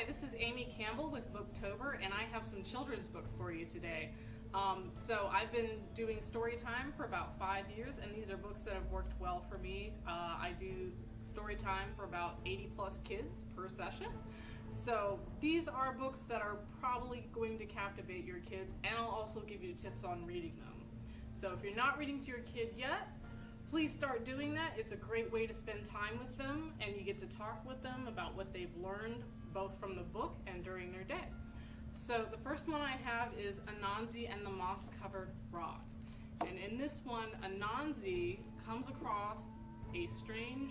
Hi, this is Amy Campbell with BOOktober, and I have some children's books for you today. So I've been doing story time for about 5 years, and these are books that have worked well for me. I do story time for about 80 plus kids per session. So these are books that are probably going to captivate your kids, and I'll also give you tips on reading them. So if you're not reading to your kid yet, please start doing that. It's a great way to spend time with them, and you get to talk with them about what they've learned both from the book and during their day. So the first one I have is Ananzi and the Moss-Covered Rock. And in this one, Ananzi comes across a strange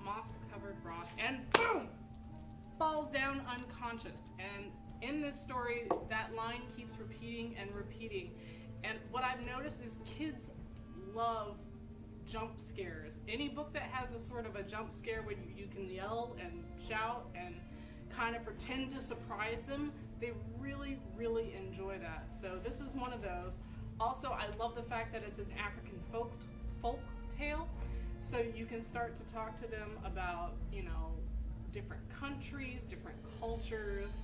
moss-covered rock and boom! Falls down unconscious. And in this story, that line keeps repeating and repeating. And what I've noticed is kids love jump scares. Any book that has a sort of a jump scare where you can yell and shout and kind of pretend to surprise them, they really, really enjoy that. So this is one of those. Also, I love the fact that it's an African folk tale. So you can start to talk to them about, different countries, different cultures,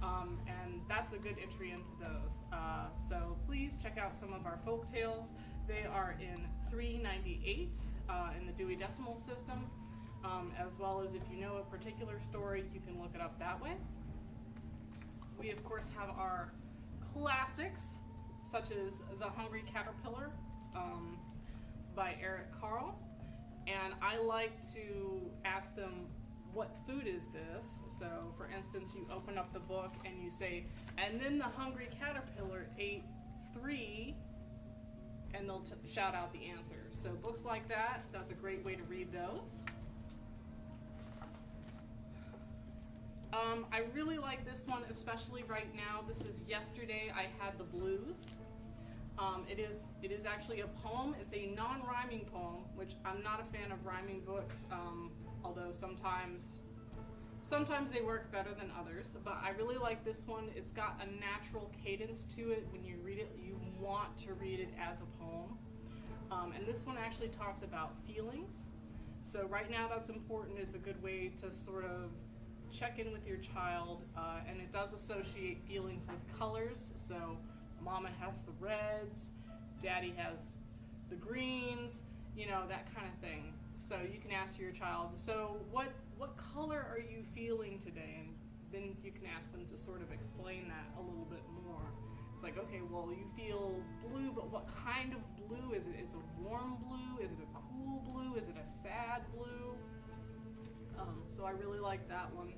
and that's a good entry into those. So please check out some of our folk tales. They are in 398 in the Dewey Decimal System, as well as if you know a particular story, you can look it up that way. We of course have our classics, such as The Hungry Caterpillar by Eric Carle. And I like to ask them, what food is this? So for instance, you open up the book and you say, and then the hungry caterpillar ate 3, and they'll shout out the answer. So books like that, that's a great way to read those. I really like this one, especially right now. This is Yesterday I Had the Blues. It is actually a poem. It's a non-rhyming poem, which I'm not a fan of rhyming books, although sometimes they work better than others. But I really like this one. It's got a natural cadence to it. When you read it, you want to read it as a poem. And this one actually talks about feelings. So right now that's important. It's a good way to sort of check in with your child, and it does associate feelings with colors. So mama has the reds, daddy has the greens, that kind of thing. So you can ask your child, so what color are you feeling today? And then you can ask them to sort of explain that a little bit more. It's like, okay, well, you feel blue, but what kind of blue is it? Is it a warm blue? Is it a cool blue? Is it a sad blue? So I really like that one.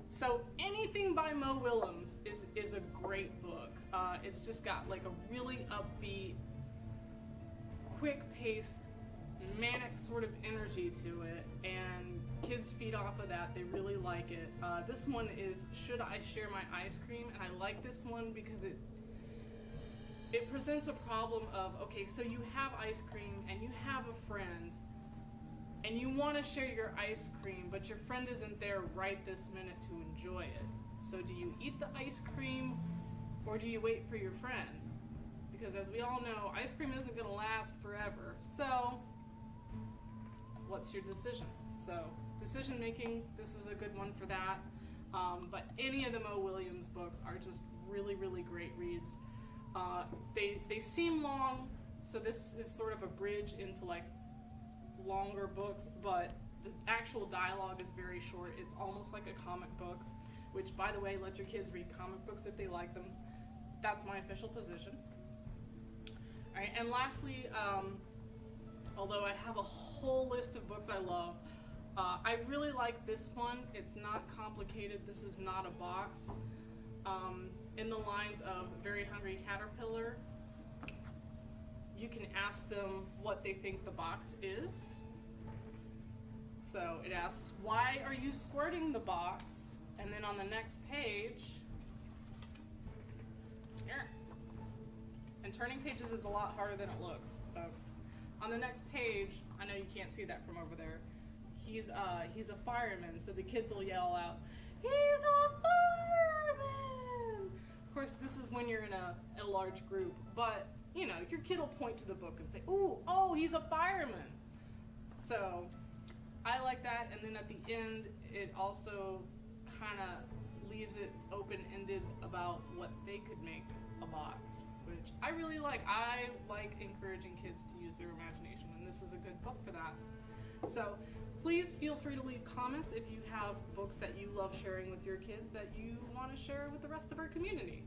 So anything by Mo Willems is a great book. It's just got like a really upbeat, quick-paced, manic sort of energy to it, and kids feed off of that. They really like it. This one is Should I Share My Ice Cream? And I like this one because it presents a problem of, okay, so you have ice cream and you have a friend and you want to share your ice cream, but your friend isn't there right this minute to enjoy it. So do you eat the ice cream or do you wait for your friend? Because as we all know, ice cream isn't going to last forever. So what's your decision? So decision making, this is a good one for that. But any of the Mo Willems books are just really, really great reads. They seem long, so this is sort of a bridge into like longer books, but the actual dialogue is very short. It's almost like a comic book, which, by the way, let your kids read comic books if they like them. That's my official position. All right, and lastly, although I have a whole list of books I love, I really like this one. It's not complicated. This is not a box. In the lines of Very Hungry Caterpillar, you can ask them what they think the box is. So it asks, why are you squirting the box? And then on the next page, and turning pages is a lot harder than it looks, folks. On the next page, I know you can't see that from over there, he's a fireman, so the kids will yell out, he's a fireman! Of course, this is when you're in a large group, but your kid will point to the book and say, ooh, oh, he's a fireman. So I like that, and then at the end, it also kind of leaves it open-ended about what they could make a box, which I really like. I like encouraging kids to use their imagination, and this is a good book for that. So please feel free to leave comments if you have books that you love sharing with your kids that you want to share with the rest of our community.